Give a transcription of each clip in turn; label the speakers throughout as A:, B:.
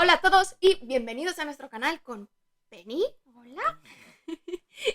A: Hola a todos y bienvenidos a nuestro canal con Penny. Hola.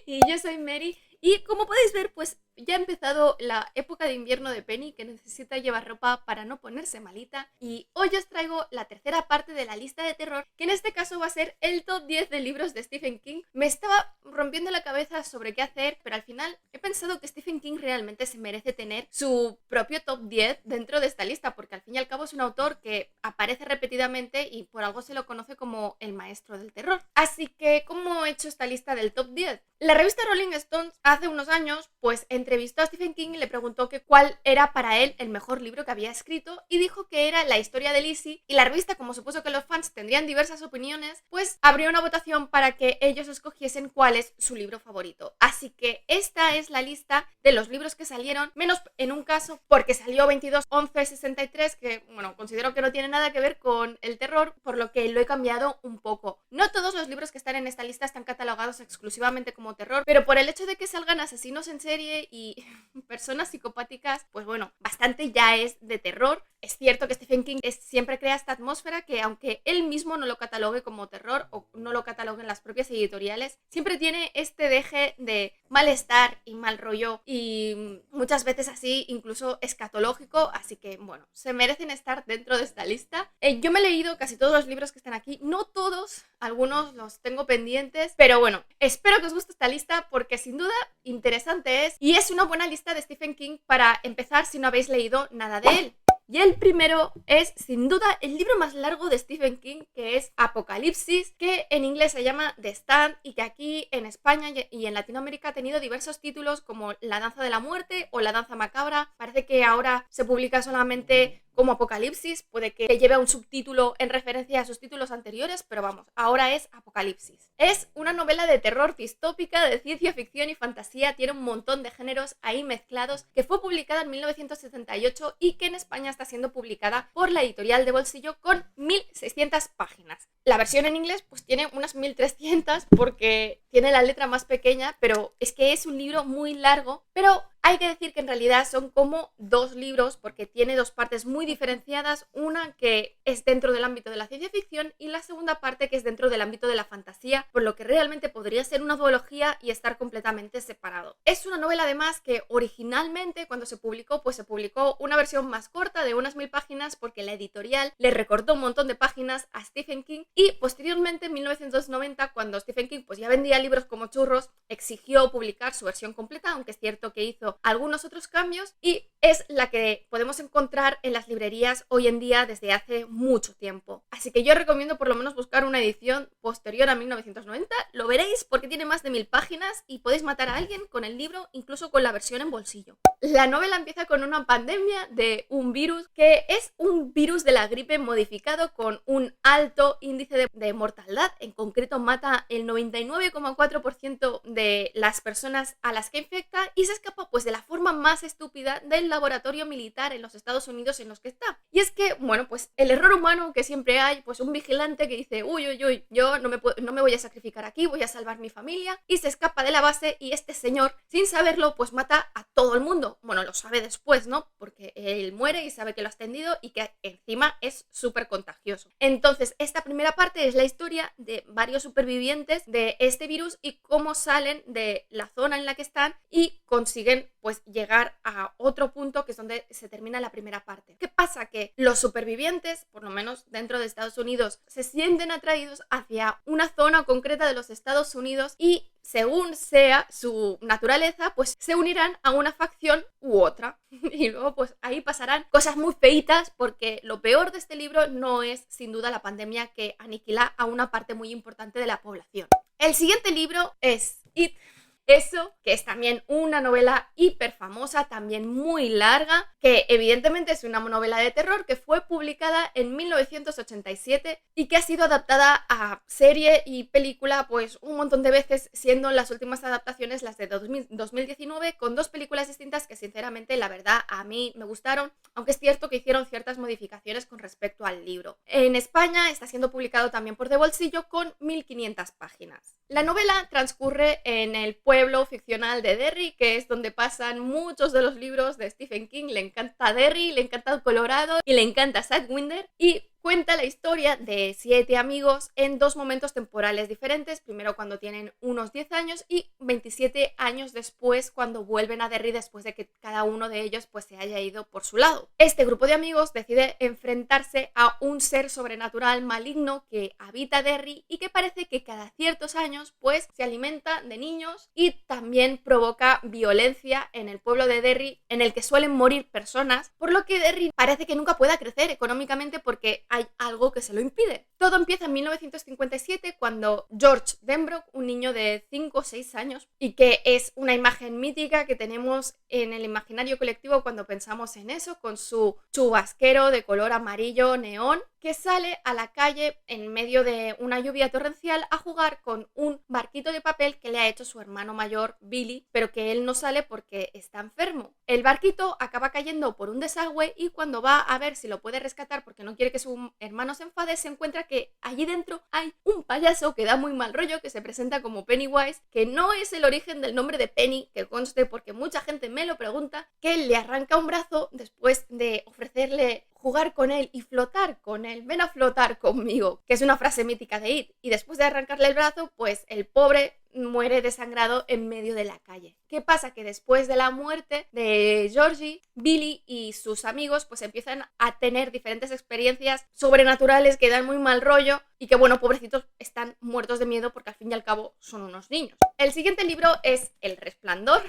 A: Y yo soy Mary y como podéis ver, pues ya ha empezado la época de invierno de Penny, que necesita llevar ropa para no ponerse malita. Y hoy os traigo la tercera parte de la lista de terror, que en este caso va a ser el top 10 de libros de Stephen King. Me estaba rompiendo la cabeza sobre qué hacer, pero al final he pensado que Stephen King realmente se merece tener su propio top 10 dentro de esta lista, porque al fin y al cabo es un autor que aparece repetidamente y por algo se lo conoce como el maestro del terror. Así que, ¿cómo he hecho esta lista del top 10? La revista Rolling Stone hace unos años pues entrevistó a Stephen King y le preguntó que cuál era para él el mejor libro que había escrito y dijo que era La historia de Lizzie, y la revista, como supuso que los fans tendrían diversas opiniones, pues abrió una votación para que ellos escogiesen cuál es su libro favorito. Así que esta es la lista de los libros que salieron, menos en un caso porque salió 22-11-63, que bueno, considero que no tiene nada que ver con el terror, por lo que lo he cambiado un poco. No todos los libros que están en esta lista están catalogados exclusivamente como terror, pero por el hecho de que salgan asesinos en serie y personas psicopáticas, pues bueno, bastante ya es de terror. Es cierto que Stephen King siempre crea esta atmósfera que, aunque él mismo no lo catalogue como terror o no lo catalogue en las propias editoriales, siempre tiene este deje de malestar y mal rollo y muchas veces así incluso escatológico, así que bueno, se merecen estar dentro de esta lista. Yo me he leído casi todos los libros que están aquí, no todos, algunos los tengo pendientes, pero bueno, espero que os guste esta lista porque sin duda interesante es, y es una buena lista de Stephen King para empezar si no habéis leído nada de él. Y el primero es, sin duda, el libro más largo de Stephen King, que es Apocalipsis, que en inglés se llama The Stand y que aquí en España y en Latinoamérica ha tenido diversos títulos como La danza de la muerte o La danza macabra. Parece que ahora se publica solamente como Apocalipsis, puede que lleve un subtítulo en referencia a sus títulos anteriores, pero vamos, ahora es Apocalipsis. Es una novela de terror distópica, de ciencia ficción y fantasía, tiene un montón de géneros ahí mezclados, que fue publicada en 1978 y que en España está siendo publicada por la editorial de bolsillo con 1600 páginas. La versión en inglés pues tiene unas 1300 porque tiene la letra más pequeña, pero es que es un libro muy largo, pero hay que decir que en realidad son como dos libros porque tiene dos partes muy diferenciadas, una que es dentro del ámbito de la ciencia ficción y la segunda parte que es dentro del ámbito de la fantasía, por lo que realmente podría ser una duología y estar completamente separado. Es una novela además que originalmente cuando se publicó, pues se publicó una versión más corta de unas 1000 páginas porque la editorial le recortó un montón de páginas a Stephen King y posteriormente en 1990, cuando Stephen King pues ya vendía libros como churros, exigió publicar su versión completa, aunque es cierto que hizo algunos otros cambios, y es la que podemos encontrar en las librerías hoy en día desde hace mucho tiempo. Así que yo recomiendo por lo menos buscar una edición posterior a 1990, lo veréis porque tiene más de 1000 páginas y podéis matar a alguien con el libro, incluso con la versión en bolsillo. La novela empieza con una pandemia de un virus que es un virus de la gripe modificado con un alto índice de mortalidad, en concreto mata el 99,4% de las personas a las que infecta y se escapa pues de la forma más estúpida del laboratorio militar en los Estados Unidos en los que está. Y es que, bueno, pues el error humano que siempre hay, pues un vigilante que dice, uy, yo no me voy a sacrificar aquí, voy a salvar mi familia, y se escapa de la base y este señor, sin saberlo, pues mata a todo el mundo. Bueno, lo sabe después, ¿no? Porque él muere y sabe que lo ha extendido y que encima es súper contagioso. Entonces, esta primera parte es la historia de varios supervivientes de este virus y cómo salen de la zona en la que están y consiguen pues llegar a otro punto que es donde se termina la primera parte. ¿Qué pasa? Que los supervivientes, por lo menos dentro de Estados Unidos, se sienten atraídos hacia una zona concreta de los Estados Unidos y según sea su naturaleza, pues se unirán a una facción u otra. Y luego pues ahí pasarán cosas muy feitas porque lo peor de este libro no es sin duda la pandemia que aniquila a una parte muy importante de la población. El siguiente libro es It. Eso, que es también una novela hiper famosa, también muy larga, que evidentemente es una novela de terror que fue publicada en 1987 y que ha sido adaptada a serie y película pues un montón de veces, siendo las últimas adaptaciones las de 2019 con dos películas distintas que sinceramente la verdad a mí me gustaron, aunque es cierto que hicieron ciertas modificaciones con respecto al libro. En España está siendo publicado también por De Bolsillo con 1500 páginas. La novela transcurre en el pueblo ficcional de Derry, que es donde pasan muchos de los libros de Stephen King. Le encanta Derry, le encanta Colorado y le encanta Sidewinder. Y Cuenta la historia de 7 amigos en 2 momentos temporales diferentes, primero cuando tienen unos 10 años y 27 años después cuando vuelven a Derry después de que cada uno de ellos pues se haya ido por su lado. Este grupo de amigos decide enfrentarse a un ser sobrenatural maligno que habita Derry y que parece que cada ciertos años pues se alimenta de niños y también provoca violencia en el pueblo de Derry, en el que suelen morir personas, por lo que Derry parece que nunca pueda crecer económicamente porque hay algo que se lo impide. Todo empieza en 1957 cuando George Denbrough, un niño de 5 o 6 años, y que es una imagen mítica que tenemos en el imaginario colectivo cuando pensamos en eso, con su chubasquero de color amarillo neón, que sale a la calle en medio de una lluvia torrencial a jugar con un barquito de papel que le ha hecho su hermano mayor Billy, pero que él no sale porque está enfermo. El barquito acaba cayendo por un desagüe y cuando va a ver si lo puede rescatar porque no quiere que su hermano se enfade, se encuentra que allí dentro hay un payaso que da muy mal rollo, que se presenta como Pennywise, que no es el origen del nombre de Penny, que conste porque mucha gente me lo pregunta, que le arranca un brazo después de ofrecerle jugar con él y flotar con él. Ven a flotar conmigo, que es una frase mítica de It. Y después de arrancarle el brazo, pues el pobre muere desangrado en medio de la calle. ¿Qué pasa? Que después de la muerte de Georgie, Billy y sus amigos pues empiezan a tener diferentes experiencias sobrenaturales que dan muy mal rollo y que, bueno, pobrecitos están muertos de miedo porque al fin y al cabo son unos niños. El siguiente libro es El Resplandor,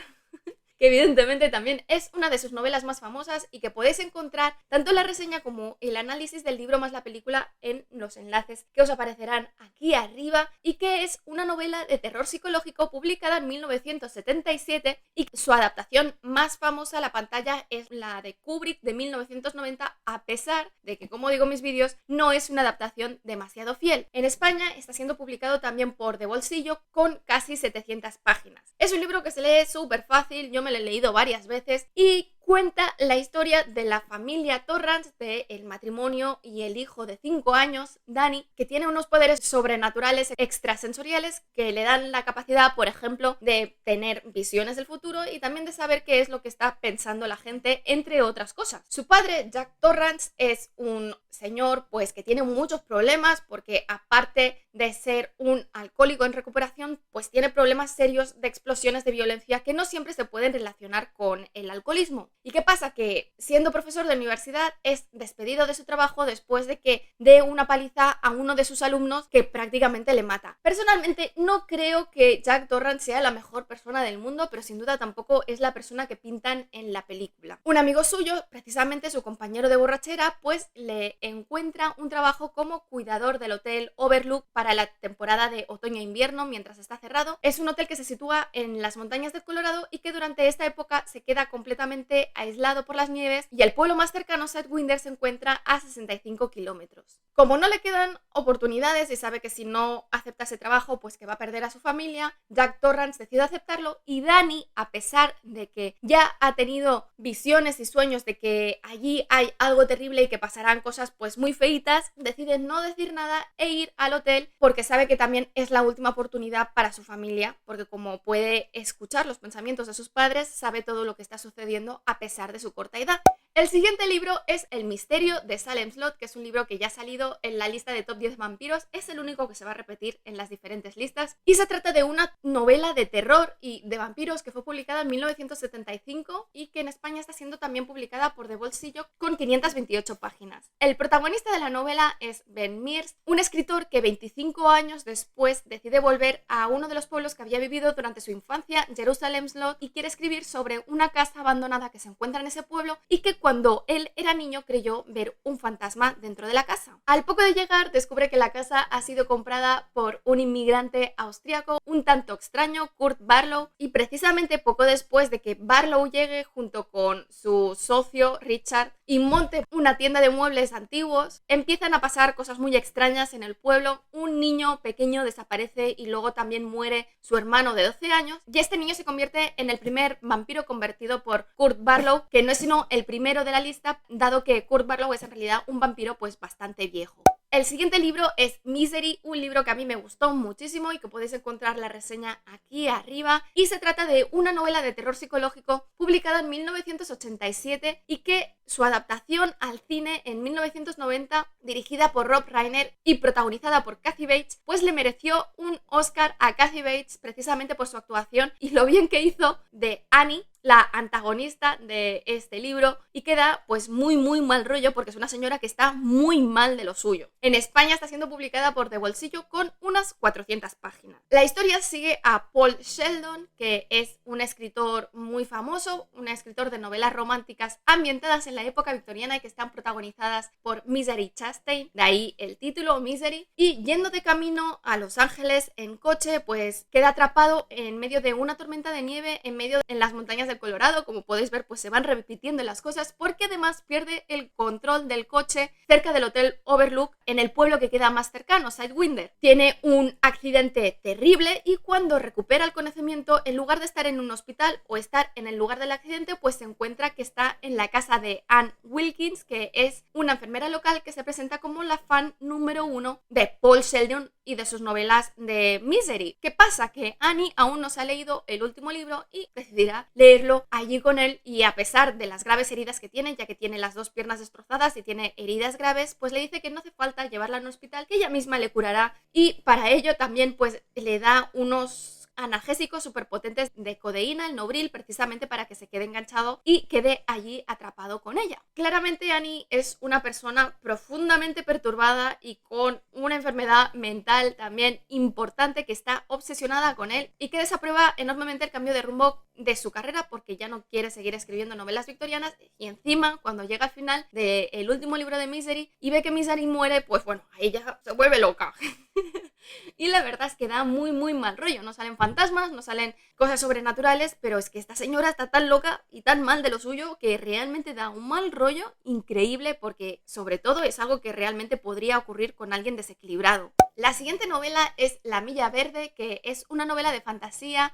A: que evidentemente también es una de sus novelas más famosas y que podéis encontrar tanto la reseña como el análisis del libro más la película en los enlaces que os aparecerán aquí arriba, y que es una novela de terror psicológico publicada en 1977 y su adaptación más famosa a la pantalla es la de Kubrick de 1990, a pesar de que, como digo en mis vídeos, no es una adaptación demasiado fiel. En España está siendo publicado también por De Bolsillo con casi 700 páginas. Es un libro que se lee súper fácil, yo me lo he leído varias veces y cuenta la historia de la familia Torrance, del matrimonio y el hijo de 5 años, Danny, que tiene unos poderes sobrenaturales extrasensoriales que le dan la capacidad, por ejemplo, de tener visiones del futuro y también de saber qué es lo que está pensando la gente, entre otras cosas. Su padre, Jack Torrance, es un señor pues que tiene muchos problemas porque, aparte de ser un alcohólico en recuperación, pues tiene problemas serios de explosiones de violencia que no siempre se pueden relacionar con el alcoholismo. ¿Y qué pasa? Que siendo profesor de universidad es despedido de su trabajo después de que dé una paliza a uno de sus alumnos que prácticamente le mata. Personalmente no creo que Jack Torrance sea la mejor persona del mundo, pero sin duda tampoco es la persona que pintan en la película. Un amigo suyo, precisamente su compañero de borrachera, pues le encuentra un trabajo como cuidador del hotel Overlook para la temporada de otoño e invierno mientras está cerrado. Es un hotel que se sitúa en las montañas del Colorado y que durante esta época se queda completamente aislado por las nieves, y el pueblo más cercano, Sedwinder, se encuentra a 65 kilómetros. Como no le quedan oportunidades y sabe que si no acepta ese trabajo pues que va a perder a su familia, Jack Torrance decide aceptarlo, y Danny, a pesar de que ya ha tenido visiones y sueños de que allí hay algo terrible y que pasarán cosas pues muy feitas, decide no decir nada e ir al hotel porque sabe que también es la última oportunidad para su familia, porque como puede escuchar los pensamientos de sus padres, sabe todo lo que está sucediendo a pesar de su corta edad. El siguiente libro es El misterio de Salem Slot, que es un libro que ya ha salido en la lista de top 10 vampiros, es el único que se va a repetir en las diferentes listas, y se trata de una novela de terror y de vampiros que fue publicada en 1975 y que en España está siendo también publicada por De Bolsillo con 528 páginas. El protagonista de la novela es Ben Mears, un escritor que 25 años después decide volver a uno de los pueblos que había vivido durante su infancia, Jerusalem Slot, y quiere escribir sobre una casa abandonada que se encuentra en ese pueblo y que cuando él era niño creyó ver un fantasma dentro de la casa. Al poco de llegar descubre que la casa ha sido comprada por un inmigrante austriaco un tanto extraño, Kurt Barlow, y precisamente poco después de que Barlow llegue junto con su socio Richard y monte una tienda de muebles antiguos, empiezan a pasar cosas muy extrañas en el pueblo. Un niño pequeño desaparece y luego también muere su hermano de 12 años, y este niño se convierte en el primer vampiro convertido por Kurt Barlow, que no es sino el primero de la lista, dado que Kurt Barlow es en realidad un vampiro pues bastante viejo. El siguiente libro es Misery, un libro que a mí me gustó muchísimo y que podéis encontrar la reseña aquí arriba, y se trata de una novela de terror psicológico publicada en 1987 y que su adaptación al cine en 1990, dirigida por Rob Reiner y protagonizada por Kathy Bates, pues le mereció un Oscar a Kathy Bates precisamente por su actuación y lo bien que hizo de Annie, la antagonista de este libro, y queda pues muy mal rollo porque es una señora que está muy mal de lo suyo. En España está siendo publicada por De Bolsillo con unas 400 páginas. La historia sigue a Paul Sheldon, que es un escritor muy famoso, un escritor de novelas románticas ambientadas en la época victoriana y que están protagonizadas por Misery Chastain, de ahí el título Misery, y yendo de camino a Los Ángeles en coche, pues queda atrapado en medio de una tormenta de nieve en las montañas de Colorado. Como podéis ver, pues se van repitiendo las cosas porque además pierde el control del coche cerca del Hotel Overlook en el pueblo que queda más cercano, Sidewinder. Tiene un accidente terrible y cuando recupera el conocimiento, en lugar de estar en un hospital o estar en el lugar del accidente, pues se encuentra que está en la casa de Anne Wilkins, que es una enfermera local que se presenta como la fan número 1 de Paul Sheldon y de sus novelas de Misery. ¿Qué pasa? Que Annie aún no se ha leído el último libro y decidirá leerlo allí con él, y a pesar de las graves heridas que tiene, ya que tiene las 2 piernas destrozadas y tiene heridas graves, pues le dice que no hace falta llevarla a un hospital, que ella misma le curará, y para ello también pues le da unos analgésicos superpotentes de codeína, el Nobril, precisamente para que se quede enganchado y quede allí atrapado con ella. Claramente Annie es una persona profundamente perturbada y con una enfermedad mental también importante, que está obsesionada con él y que desaprueba enormemente el cambio de rumbo de su carrera porque ya no quiere seguir escribiendo novelas victorianas, y encima cuando llega al final del último libro de Misery y ve que Misery muere, pues bueno, ahí ya se vuelve loca. Y la verdad es que da muy mal rollo. No salen fantasmas, no salen cosas sobrenaturales, pero es que esta señora está tan loca y tan mal de lo suyo que realmente da un mal rollo increíble, porque sobre todo es algo que realmente podría ocurrir con alguien desequilibrado. La siguiente novela es La Milla Verde, que es una novela de fantasía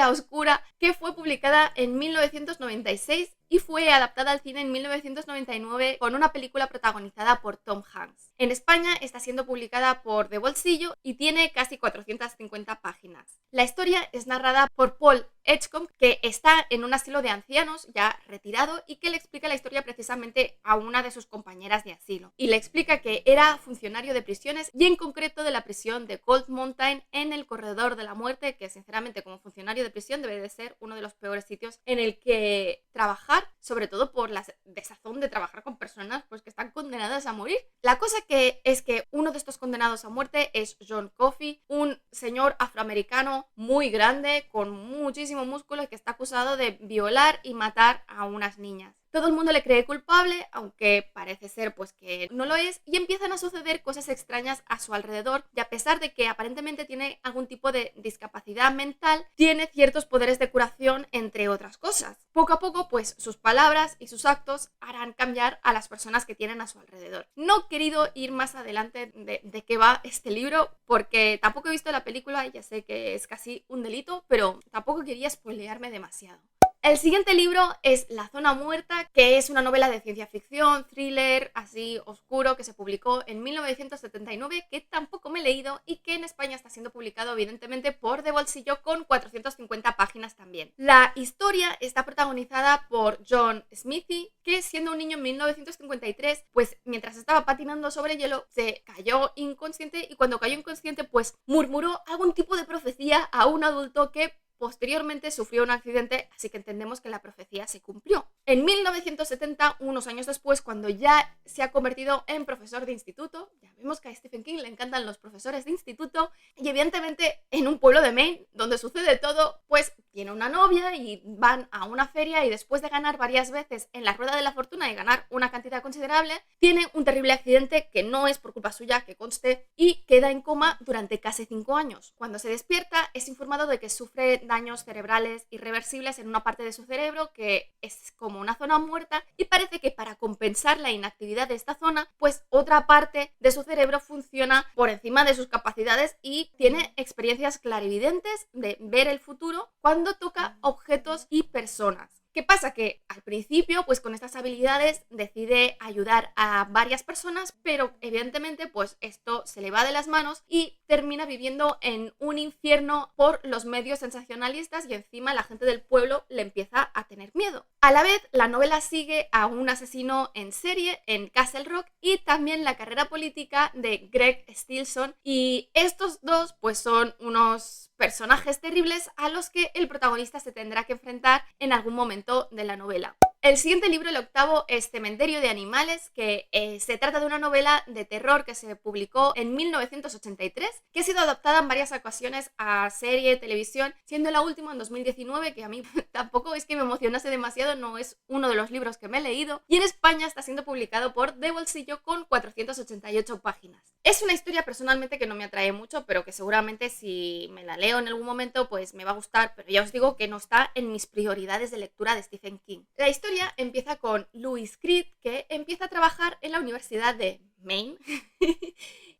A: oscura, que fue publicada en 1996 y fue adaptada al cine en 1999 con una película protagonizada por Tom Hanks. En España está siendo publicada por De Bolsillo y tiene casi 450 páginas. La historia es narrada por Paul Edgecombe, que está en un asilo de ancianos ya retirado y que le explica la historia precisamente a una de sus compañeras de asilo. Y le explica que era funcionario de prisiones y en concreto de la prisión de Cold Mountain en el Corredor de la Muerte, que sinceramente como funcionario de prisión debe de ser uno de los peores sitios en el que trabajar, sobre todo por la desazón de trabajar con personas pues que están condenadas a morir. La cosa que es que uno de estos condenados a muerte es John Coffey, un señor afroamericano muy grande con muchísimo músculo y que está acusado de violar y matar a unas niñas. Todo el mundo le cree culpable, aunque parece ser pues que no lo es, y empiezan a suceder cosas extrañas a su alrededor, y a pesar de que aparentemente tiene algún tipo de discapacidad mental, tiene ciertos poderes de curación, entre otras cosas. Poco a poco, pues sus palabras y sus actos harán cambiar a las personas que tienen a su alrededor. No he querido ir más adelante de qué va este libro, porque tampoco he visto la película y ya sé que es casi un delito, pero tampoco quería spoilearme demasiado. El siguiente libro es La Zona Muerta, que es una novela de ciencia ficción, thriller, así oscuro, que se publicó en 1979, que tampoco me he leído y que en España está siendo publicado evidentemente por De Bolsillo con 450 páginas también. La historia está protagonizada por John Smithy, que siendo un niño en 1953, pues mientras estaba patinando sobre hielo, se cayó inconsciente y cuando cayó inconsciente, pues murmuró algún tipo de profecía a un adulto que posteriormente sufrió un accidente, así que entendemos que la profecía se cumplió. En 1970, unos años después, cuando ya se ha convertido en profesor de instituto, ya vemos que a Stephen King le encantan los profesores de instituto, y evidentemente en un pueblo de Maine, donde sucede todo, pues tiene una novia y van a una feria y después de ganar varias veces en la rueda de la fortuna y ganar una cantidad considerable, tiene un terrible accidente que no es por culpa suya, que conste, y queda en coma durante casi 5 años. Cuando se despierta es informado de que sufre daños cerebrales irreversibles en una parte de su cerebro que es como una zona muerta, y parece que para compensar la inactividad de esta zona, pues otra parte de su cerebro funciona por encima de sus capacidades y tiene experiencias clarividentes de ver el futuro cuando toca objetos y personas. ¿Qué pasa? Que al principio, pues con estas habilidades decide ayudar a varias personas, pero evidentemente pues esto se le va de las manos y termina viviendo en un infierno por los medios sensacionalistas y encima la gente del pueblo le empieza a tener miedo. A la vez, la novela sigue a un asesino en serie en Castle Rock y también la carrera política de Greg Stilson, y estos dos pues son unos personajes terribles a los que el protagonista se tendrá que enfrentar en algún momento de la novela. El siguiente libro, el octavo, es Cementerio de Animales, que se trata de una novela de terror que se publicó en 1983, que ha sido adaptada en varias ocasiones a serie, televisión, siendo la última en 2019, que a mí tampoco es que me emocionase demasiado, no es uno de los libros que me he leído, y en España está siendo publicado por De Bolsillo con 488 páginas. Es una historia personalmente que no me atrae mucho, pero que seguramente si me la leo en algún momento pues me va a gustar, pero ya os digo que no está en mis prioridades de lectura de Stephen King. La historia empieza con Louis Creed, que empieza a trabajar en la Universidad de Maine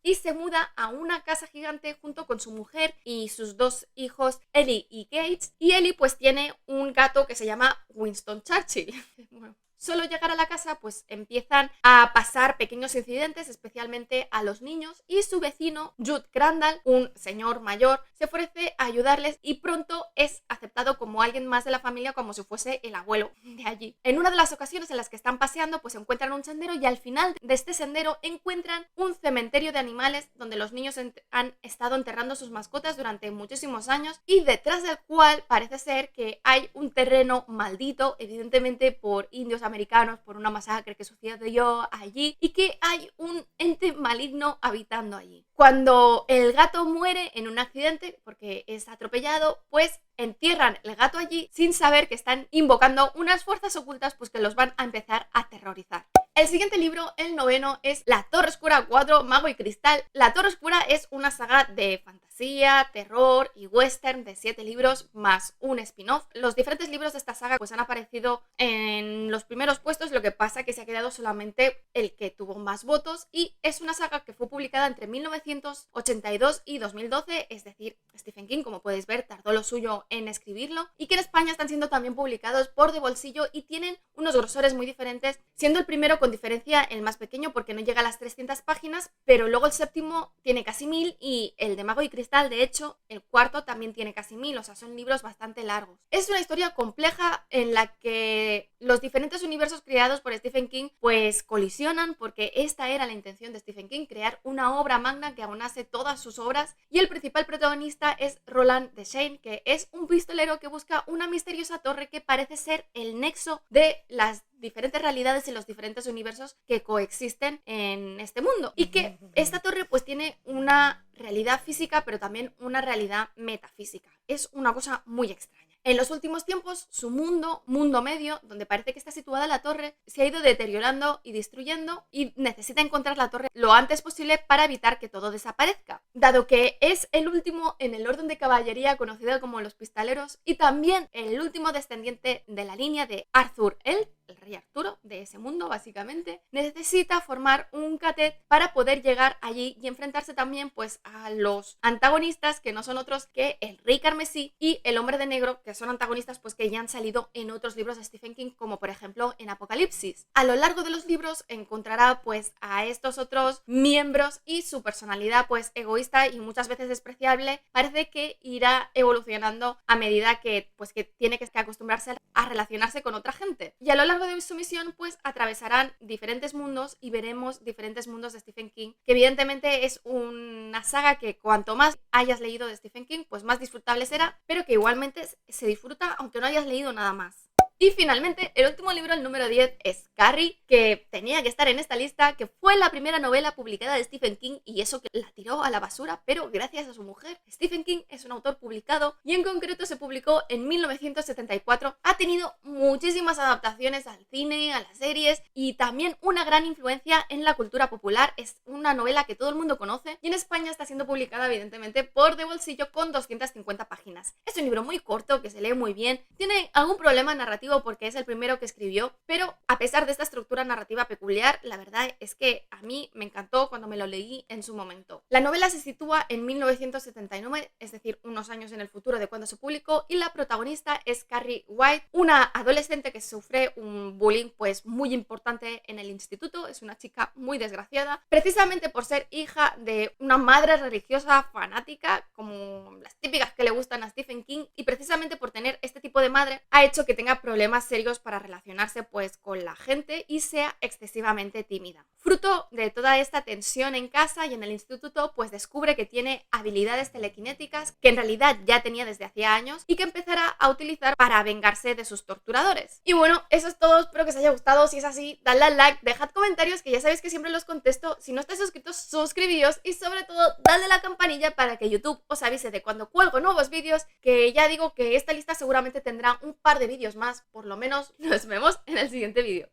A: y se muda a una casa gigante junto con su mujer y sus dos hijos, Ellie y Gates, y Ellie pues tiene un gato que se llama Winston Churchill. Bueno, solo llegar a la casa pues empiezan a pasar pequeños incidentes, especialmente a los niños, y su vecino Jude Crandall, un señor mayor, se ofrece a ayudarles y pronto es aceptado como alguien más de la familia, como si fuese el abuelo de allí. En una de las ocasiones en las que están paseando pues encuentran un sendero y al final de este sendero encuentran un cementerio de animales donde los niños han estado enterrando sus mascotas durante muchísimos años y detrás del cual parece ser que hay un terreno maldito, evidentemente por indios americanos, por una masacre que sucedió allí, y que hay un ente maligno habitando allí. Cuando el gato muere en un accidente porque es atropellado, pues entierran el gato allí sin saber que están invocando unas fuerzas ocultas pues que los van a empezar a aterrorizar. El siguiente libro, el noveno, es La Torre Oscura 4, Mago y Cristal. La Torre Oscura es una saga de fantasía, terror y western de 7 libros más un spin-off. Los diferentes libros de esta saga pues han aparecido en los primeros puestos, lo que pasa que se ha quedado solamente el que tuvo más votos, y es una saga que fue publicada entre 1982 y 2012, es decir, Stephen King, como podéis ver, tardó lo suyo en escribirlo, y que en España están siendo también publicados por De Bolsillo y tienen unos grosores muy diferentes, siendo el primero con diferencia el más pequeño porque no llega a las 300 páginas, pero luego el séptimo tiene casi 1000 y el de Mago y Cristal, de hecho, el cuarto también tiene casi 1000, o sea, son libros bastante largos. Es una historia compleja en la que los diferentes universos creados por Stephen King pues colisionan, porque esta era la intención de Stephen King, crear una obra magna que aunase todas sus obras, y el principal protagonista es Roland Deschain, que es un pistolero que busca una misteriosa torre que parece ser el nexo de las diferentes realidades y los diferentes universos que coexisten en este mundo, y que esta torre pues tiene una realidad física pero también una realidad metafísica. Es una cosa muy extraña. En los últimos tiempos, su mundo medio, donde parece que está situada la torre, se ha ido deteriorando y destruyendo y necesita encontrar la torre lo antes posible para evitar que todo desaparezca. Dado que es el último en el orden de caballería conocido como los pistaleros y también el último descendiente de la línea de Arthur el rey Arturo de ese mundo, básicamente, necesita formar un catet para poder llegar allí y enfrentarse también pues a los antagonistas, que no son otros que el rey carmesí y el hombre de negro, que son antagonistas pues que ya han salido en otros libros de Stephen King, como por ejemplo en Apocalipsis. A lo largo de los libros encontrará pues a estos otros miembros y su personalidad pues egoísta y muchas veces despreciable parece que irá evolucionando a medida que pues que tiene que acostumbrarse a relacionarse con otra gente. Y a lo largo de su misión pues atravesarán diferentes mundos y veremos diferentes mundos de Stephen King, que evidentemente es una saga que cuanto más hayas leído de Stephen King pues más disfrutable será, pero que igualmente se disfruta aunque no hayas leído nada más. Y finalmente, el último libro, el número 10, es Carrie, que tenía que estar en esta lista, que fue la primera novela publicada de Stephen King, y eso que la tiró a la basura, pero gracias a su mujer. Stephen King es un autor publicado y en concreto se publicó en 1974. Ha tenido muchísimas adaptaciones al cine, a las series y también una gran influencia en la cultura popular. Es una novela que todo el mundo conoce y en España está siendo publicada evidentemente por De Bolsillo con 250 páginas. Es un libro muy corto que se lee muy bien, tiene algún problema narrativo narrativo porque es el primero que escribió, pero a pesar de esta estructura narrativa peculiar, la verdad es que a mí me encantó cuando me lo leí en su momento. La novela se sitúa en 1979, es decir, unos años en el futuro de cuando se publicó, y la protagonista es Carrie White, una adolescente que sufre un bullying pues muy importante en el instituto. Es una chica muy desgraciada, precisamente por ser hija de una madre religiosa fanática, como las típicas que le gustan a Stephen King, y precisamente por tener este tipo de madre ha hecho que tenga problemas serios para relacionarse pues con la gente y sea excesivamente tímida. Fruto de toda esta tensión en casa y en el instituto, pues descubre que tiene habilidades telequinéticas que en realidad ya tenía desde hacía años y que empezará a utilizar para vengarse de sus torturadores. Y bueno, eso es todo, espero que os haya gustado. Si es así, dadle al like, dejad comentarios que ya sabéis que siempre los contesto. Si no estáis suscritos, suscribíos y sobre todo dadle a la campanilla para que YouTube os avise de cuando cuelgo nuevos vídeos, que ya digo que esta lista seguramente tendrá un par de vídeos más, por lo menos. Nos vemos en el siguiente vídeo.